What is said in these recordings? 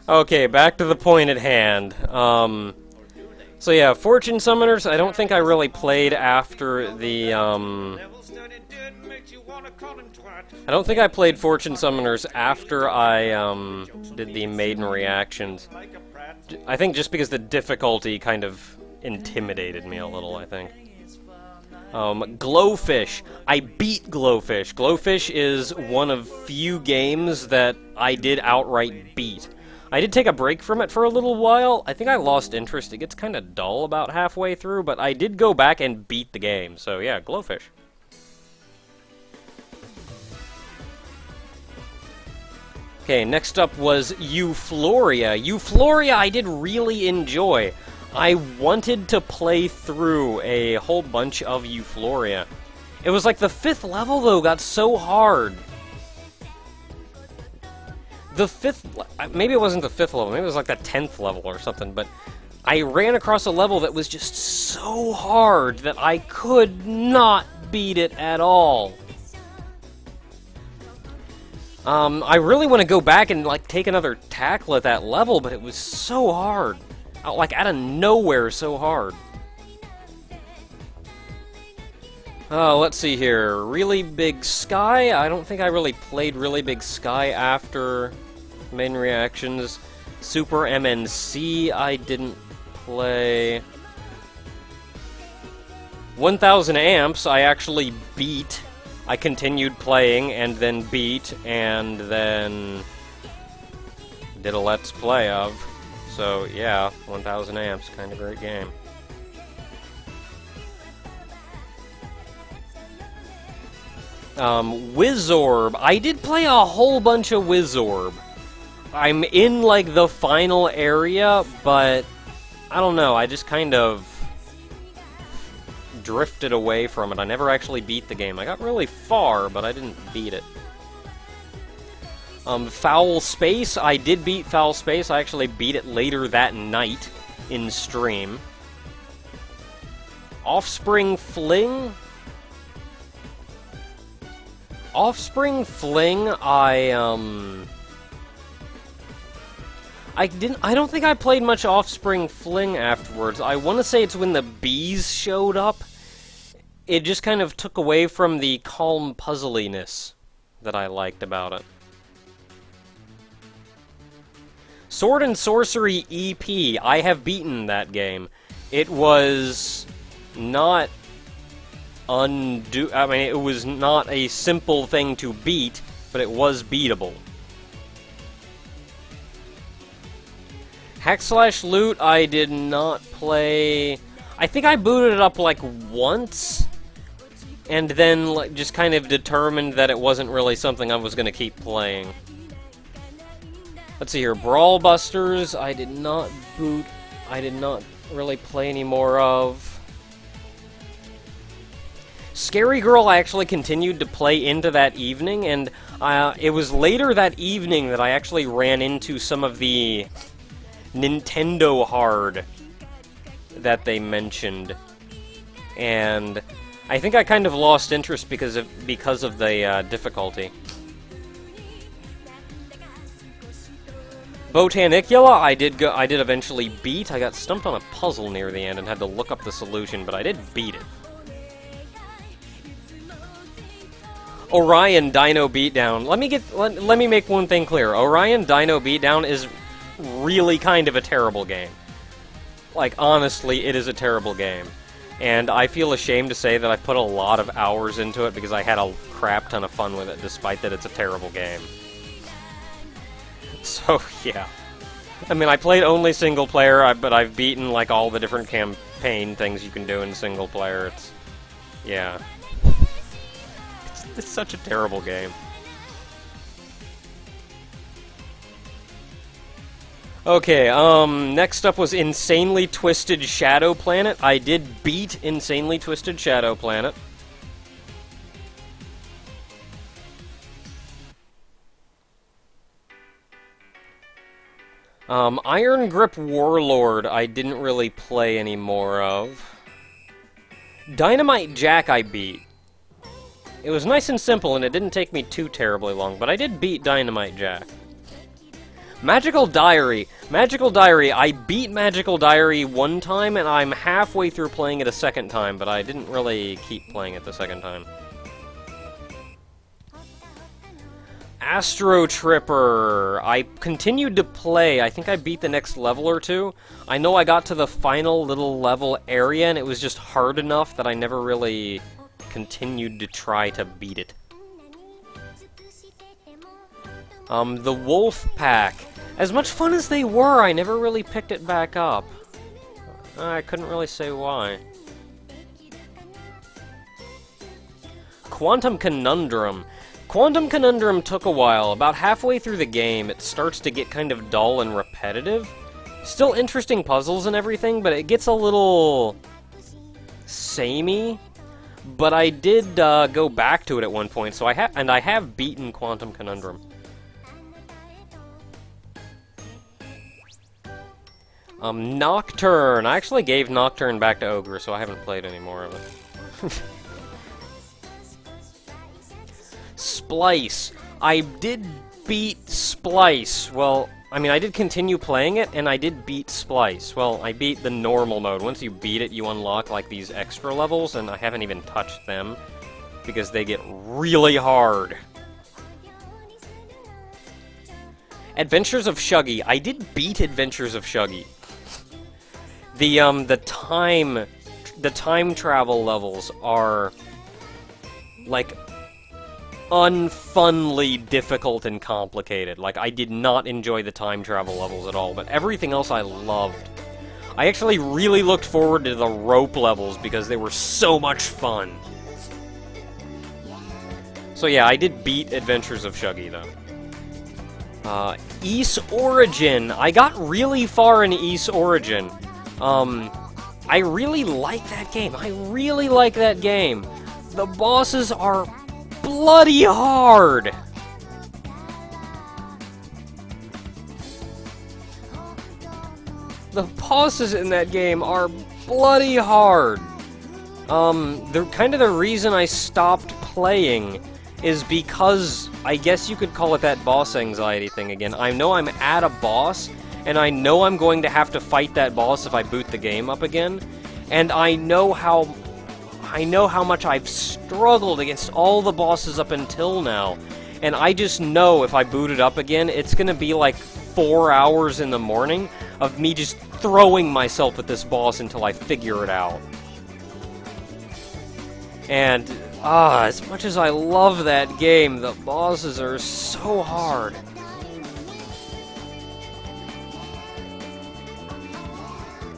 Okay, back to the point at hand. So yeah, Fortune Summoners, I don't think I really played after the, I don't think I played Fortune Summoners after I, did the Maiden reactions. I think just because the difficulty kind of intimidated me a little, I think. Glowfish. I beat Glowfish. Glowfish is one of few games that I did outright beat. I did take a break from it for a little while. I think I lost interest. It gets kind of dull about halfway through, but I did go back and beat the game. So yeah, Glowfish. Okay, next up was Euphoria. Euphoria I did really enjoy. I wanted to play through a whole bunch of Euphoria. It was like the 5th level, though, got so hard. The 5th... Maybe it wasn't the 5th level, maybe it was like the 10th level or something, but I ran across a level that was just so hard that I could not beat it at all. I really want to go back and, like, take another tackle at that level, but it was so hard. Like, out of nowhere, so hard. Let's see here. Really Big Sky? I don't think I really played Really Big Sky after Main Reactions. Super MNC, I didn't play. 1000 Amps, I actually beat. I continued playing, and then beat, and then did a Let's Play of. So, yeah, 1000 Amps, kind of great game. Wizorb. I did play a whole bunch of Wizorb. I'm in, like, the final area, but I don't know, I just kind of drifted away from it. I never actually beat the game. I got really far, but I didn't beat it. Foul Space. I did beat Foul Space. I actually beat it later that night in stream. Offspring Fling. Offspring Fling, I don't think I played much Offspring Fling afterwards. I want to say it's when the bees showed up. It just kind of took away from the calm puzzliness that I liked about it. Sword and Sorcery EP. I have beaten that game. It was not I mean, it was not a simple thing to beat, but it was beatable. Hack Slash Loot, I did not play. I think I booted it up like once, and then like, just kind of determined that it wasn't really something I was going to keep playing. Let's see here. Brawl Busters, I did not boot. I did not really play any more of. Scary Girl I actually continued to play into that evening, and it was later that evening that I actually ran into some of the Nintendo hard that they mentioned, and I think I kind of lost interest because of the difficulty. Botanicula, I did eventually beat. I got stumped on a puzzle near the end and had to look up the solution, but I did beat it. Orion Dino Beatdown. Let me make one thing clear. Orion Dino Beatdown is really kind of a terrible game. Like, honestly, it is a terrible game. And I feel ashamed to say that I put a lot of hours into it because I had a crap ton of fun with it, despite that it's a terrible game. So, yeah. I mean, I played only single player, but I've beaten, like, all the different campaign things you can do in single player. It's... yeah. It's such a terrible game. Okay, next up was Insanely Twisted Shadow Planet. I did beat Insanely Twisted Shadow Planet. Iron Grip Warlord, I didn't really play any more of. Dynamite Jack I beat. It was nice and simple, and it didn't take me too terribly long, but I did beat Dynamite Jack. Magical Diary. Magical Diary. I beat Magical Diary one time, and I'm halfway through playing it a second time, but I didn't really keep playing it the second time. Astro Tripper. I continued to play. I think I beat the next level or two. I know I got to the final little level area, and it was just hard enough that I never really continued to try to beat it. The Wolf Pack. As much fun as they were, I never really picked it back up. I couldn't really say why. Quantum Conundrum. Quantum Conundrum took a while. About halfway through the game, it starts to get kind of dull and repetitive. Still interesting puzzles and everything, but it gets a little samey. But I did go back to it at one point, so I have beaten Quantum Conundrum. Nocturne. I actually gave Nocturne back to Ogre, so I haven't played any more of it. Splice. I did beat Splice. Well, I mean, I did continue playing it, and I did beat Splice. Well, I beat the normal mode. Once you beat it, you unlock, like, these extra levels, and I haven't even touched them, because they get really hard. Adventures of Shuggy. I did beat Adventures of Shuggy. The time travel levels are, like, unfunly difficult and complicated. Like, I did not enjoy the time travel levels at all, but everything else I loved. I actually really looked forward to the rope levels because they were so much fun. So yeah, I did beat Adventures of Shuggy, though. Ys Origin. I got really far in Ys Origin. I really like that game. I really like that game. The bosses are bloody hard! The bosses in that game are bloody hard. The reason I stopped playing is because, I guess you could call it that boss anxiety thing again. I know I'm at a boss, and I know I'm going to have to fight that boss if I boot the game up again, and I know how much I've struggled against all the bosses up until now, and I just know if I boot it up again, it's gonna be like 4 hours in the morning of me just throwing myself at this boss until I figure it out. And, as much as I love that game, the bosses are so hard.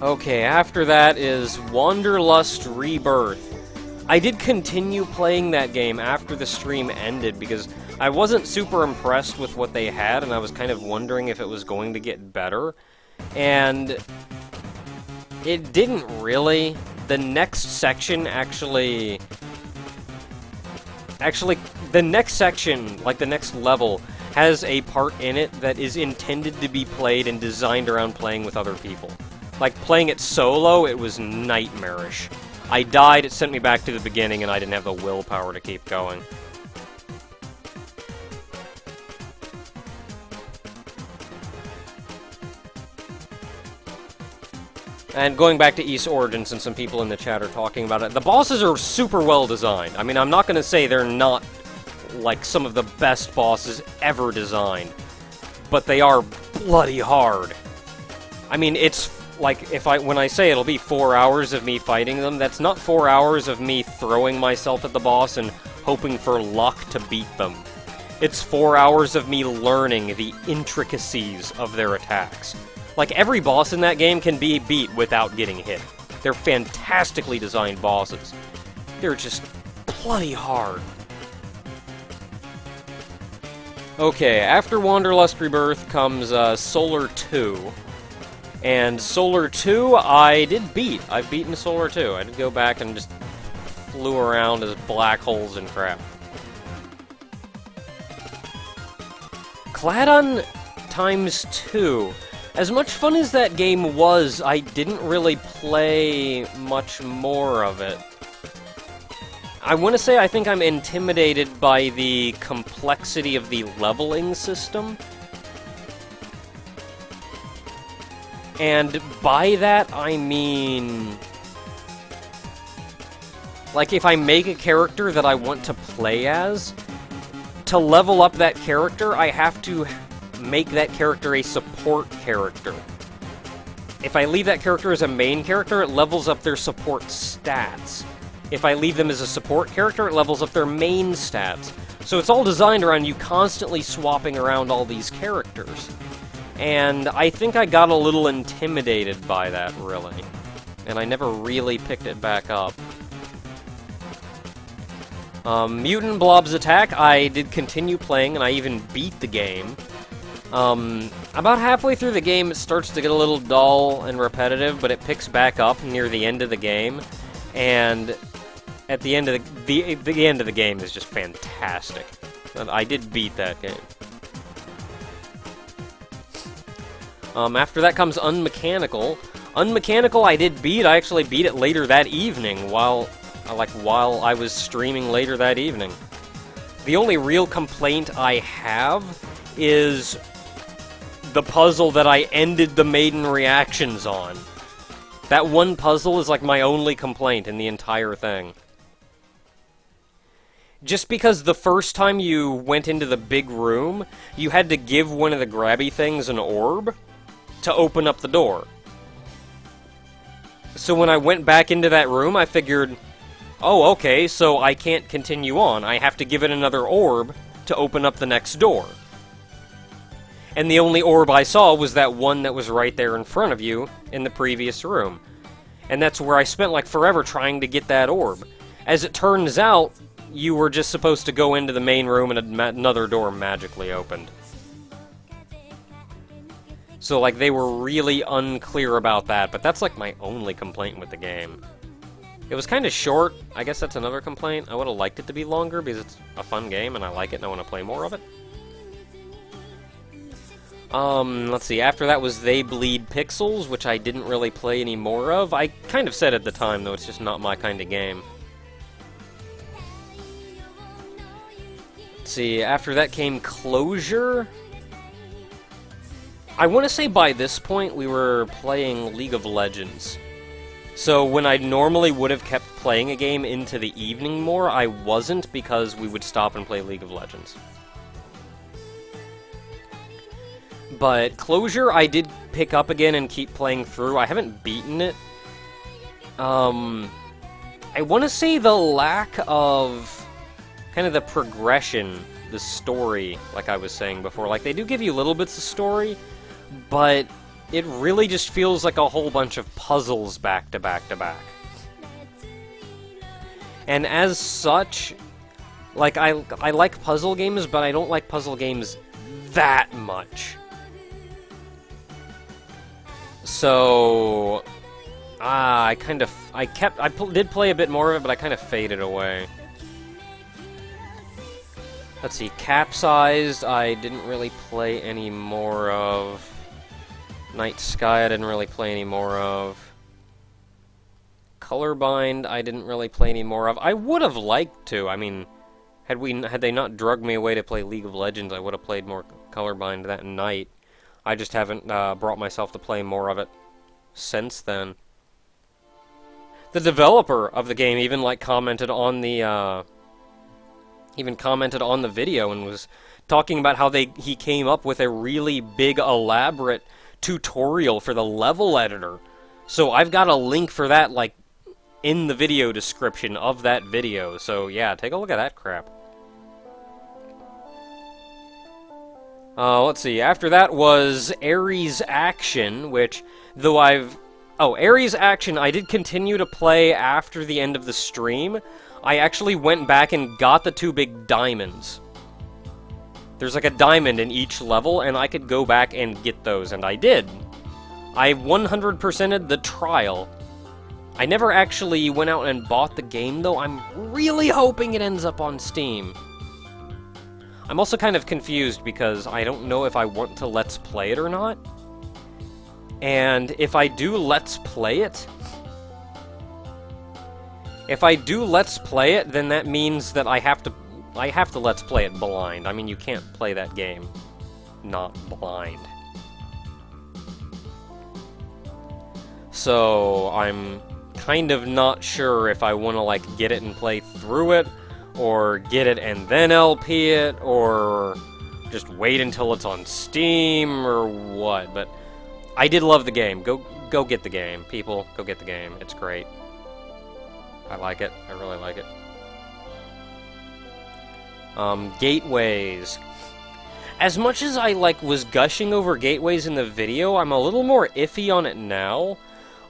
Okay, after that is Wanderlust Rebirth. I did continue playing that game after the stream ended because I wasn't super impressed with what they had, and I was kind of wondering if it was going to get better. And it didn't really. The next section actually, the next section, like the next level, has a part in it that is intended to be played and designed around playing with other people. Like, playing it solo, it was nightmarish. I died, it sent me back to the beginning, and I didn't have the willpower to keep going. And going back to Ys Origin, since some people in the chat are talking about it, the bosses are super well designed. I mean, I'm not going to say they're not, like, some of the best bosses ever designed, but they are bloody hard. I mean, it's like, when I say it'll be 4 hours of me fighting them, that's not 4 hours of me throwing myself at the boss and hoping for luck to beat them. It's 4 hours of me learning the intricacies of their attacks. Like, every boss in that game can be beat without getting hit. They're fantastically designed bosses. They're just bloody hard. Okay, after Wanderlust Rebirth comes Solar 2. And Solar 2, I did beat. I've beaten Solar 2. I did go back and just flew around as black holes and crap. Claddon times 2. As much fun as that game was, I didn't really play much more of it. I want to say I think I'm intimidated by the complexity of the leveling system. And by that, I mean... like, if I make a character that I want to play as, to level up that character, I have to make that character a support character. If I leave that character as a main character, it levels up their support stats. If I leave them as a support character, it levels up their main stats. So it's all designed around you constantly swapping around all these characters. And I think I got a little intimidated by that, really. And I never really picked it back up. Mutant Blob's Attack, I did continue playing, and I even beat the game. About halfway through the game, it starts to get a little dull and repetitive, but it picks back up near the end of the game. And at the end of the end of the game is just fantastic. I did beat that game. After that comes Unmechanical. Unmechanical I did beat. I actually beat it later that evening while I was streaming later that evening. The only real complaint I have is the puzzle that I ended the Maiden reactions on. That one puzzle is like my only complaint in the entire thing. Just because the first time you went into the big room, you had to give one of the grabby things an orb to open up the door. So when I went back into that room, I figured, oh, okay, so I can't continue on. I have to give it another orb to open up the next door. And the only orb I saw was that one that was right there in front of you in the previous room. And that's where I spent like forever trying to get that orb. As it turns out, you were just supposed to go into the main room and another door magically opened. So, like, they were really unclear about that, but that's, like, my only complaint with the game. It was kind of short. I guess that's another complaint. I would have liked it to be longer because it's a fun game and I like it and I want to play more of it. Let's see. After that was They Bleed Pixels, which I didn't really play any more of. I kind of said at the time, though, it's just not my kind of game. Let's see. After that came Closure. I want to say by this point we were playing League of Legends. So when I normally would have kept playing a game into the evening more, I wasn't because we would stop and play League of Legends. But Closure I did pick up again and keep playing through. I haven't beaten it. I want to say the lack of kind of the progression, the story, like I was saying before. Like, they do give you little bits of story, but it really just feels like a whole bunch of puzzles back to back to back. And as such, like, I like puzzle games, but I don't like puzzle games that much. So, I did play a bit more of it, but I kind of faded away. Let's see, Capsized, I didn't really play any more of. Night Sky, I didn't really play any more of. Colorblind, I didn't really play any more of. I would have liked to. I mean, had they not drugged me away to play League of Legends, I would have played more Colorblind that night. I just haven't brought myself to play more of it since then. The developer of the game even commented on the video and was talking about how he came up with a really big, elaborate tutorial for the level editor. So I've got a link for that, like, in the video description of that video. So yeah, take a look at that crap. Let's see, after that was Ares Action, which, though Ares Action, I did continue to play after the end of the stream. I actually went back and got the 2 big diamonds. There's like a diamond in each level, and I could go back and get those, and I did. I 100%ed the trial. I never actually went out and bought the game, though. I'm really hoping it ends up on Steam. I'm also kind of confused because I don't know if I want to Let's Play it or not. And if I do Let's Play it, then that means that I have to Let's Play it blind. I mean, you can't play that game not blind. So I'm kind of not sure if I want to, like, get it and play through it, or get it and then LP it, or just wait until it's on Steam, or what. But I did love the game. Go get the game, people. Go get the game. It's great. I like it. I really like it. Gateways. As much as I, like, was gushing over gateways in the video, I'm a little more iffy on it now.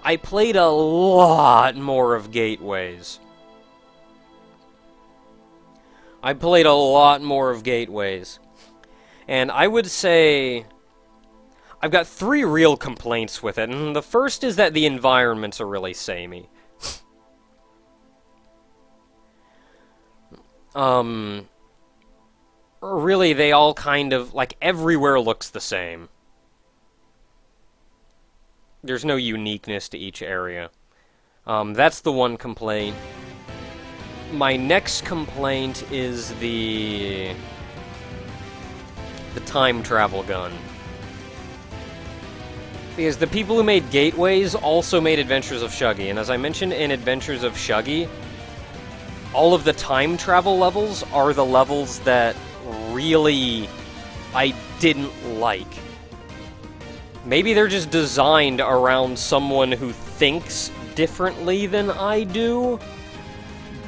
I played a lot more of gateways. I played a lot more of gateways. And I would say I've got 3 real complaints with it, and the first is that the environments are really samey. Really, they all kind of, like, everywhere looks the same. There's no uniqueness to each area. That's the one complaint. My next complaint is the time travel gun. Because the people who made Gateways also made Adventures of Shuggy, and as I mentioned in Adventures of Shuggy, all of the time travel levels are the levels that really I didn't like. Maybe they're just designed around someone who thinks differently than I do,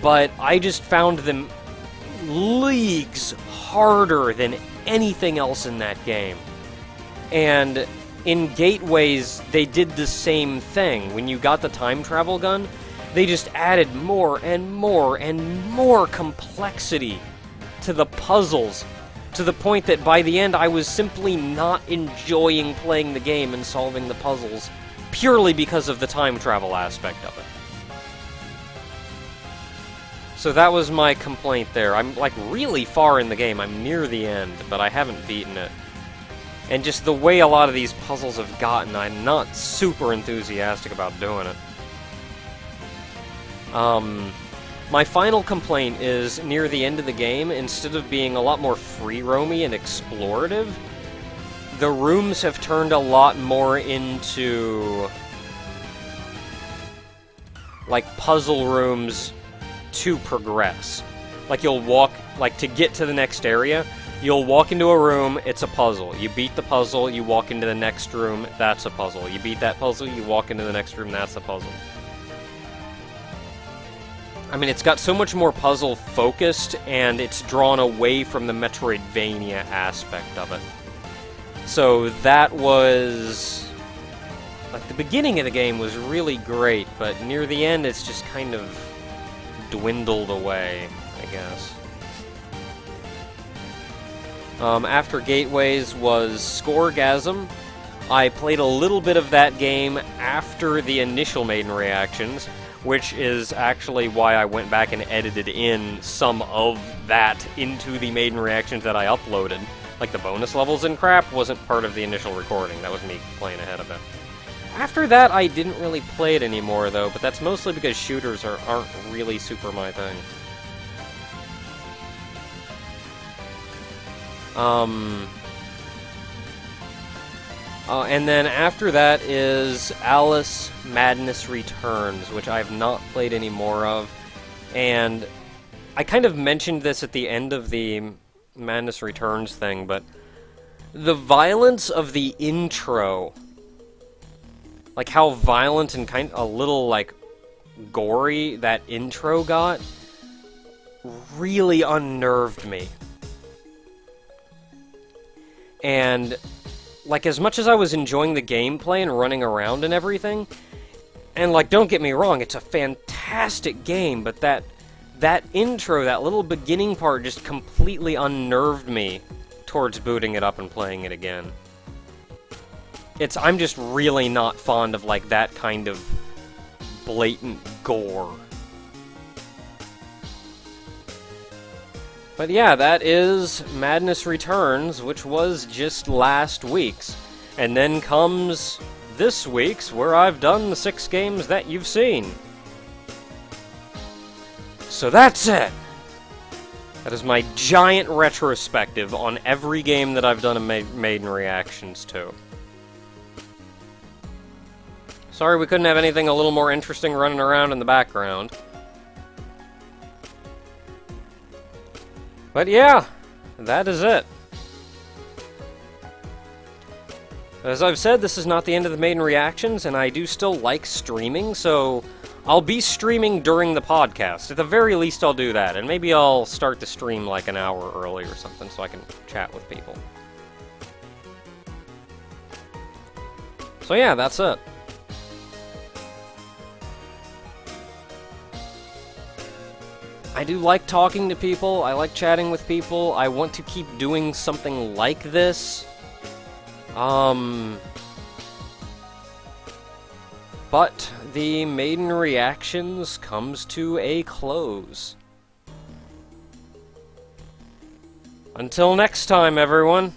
but I just found them leagues harder than anything else in that game. And in Gateways, they did the same thing. When you got the time travel gun, they just added more and more and more complexity to the puzzles, to the point that by the end I was simply not enjoying playing the game and solving the puzzles, purely because of the time travel aspect of it. So that was my complaint there. I'm, like, really far in the game. I'm near the end, but I haven't beaten it. And just the way a lot of these puzzles have gotten, I'm not super enthusiastic about doing it. My final complaint is, near the end of the game, instead of being a lot more free-roamy and explorative, the rooms have turned a lot more into, like, puzzle rooms to progress. Like, you'll walk, like, to get to the next area, you'll walk into a room, it's a puzzle. You beat the puzzle, you walk into the next room, that's a puzzle. You beat that puzzle, you walk into the next room, that's a puzzle. I mean, it's got so much more puzzle-focused, and it's drawn away from the Metroidvania aspect of it. So that was... like, the beginning of the game was really great, but near the end it's just kind of dwindled away, I guess. After Gateways was Scoregasm. I played a little bit of that game after the initial Maiden reactions, which is actually why I went back and edited in some of that into the Maiden reactions that I uploaded. Like, the bonus levels and crap wasn't part of the initial recording. That was me playing ahead of it. After that, I didn't really play it anymore, though, but that's mostly because shooters aren't really super my thing. And then after that is Alice Madness Returns, which I've not played any more of. And I kind of mentioned this at the end of the Madness Returns thing, but the violence of the intro, like how violent and kind of a little, like, gory that intro got, really unnerved me. And, like, as much as I was enjoying the gameplay and running around and everything, and, like, don't get me wrong, it's a fantastic game, but that intro, that little beginning part, just completely unnerved me towards booting it up and playing it again. I'm just really not fond of, like, that kind of blatant gore. But yeah, that is Madness Returns, which was just last week's. And then comes this week's, where I've done the 6 games that you've seen. So that's it! That is my giant retrospective on every game that I've done a Maiden reactions to. Sorry we couldn't have anything a little more interesting running around in the background. But yeah, that is it. As I've said, this is not the end of the Maiden reactions, and I do still like streaming, so I'll be streaming during the podcast. At the very least, I'll do that, and maybe I'll start the stream like an hour early or something so I can chat with people. So yeah, that's it. I do like talking to people, I like chatting with people, I want to keep doing something like this. But the Maiden reactions comes to a close. Until next time, everyone.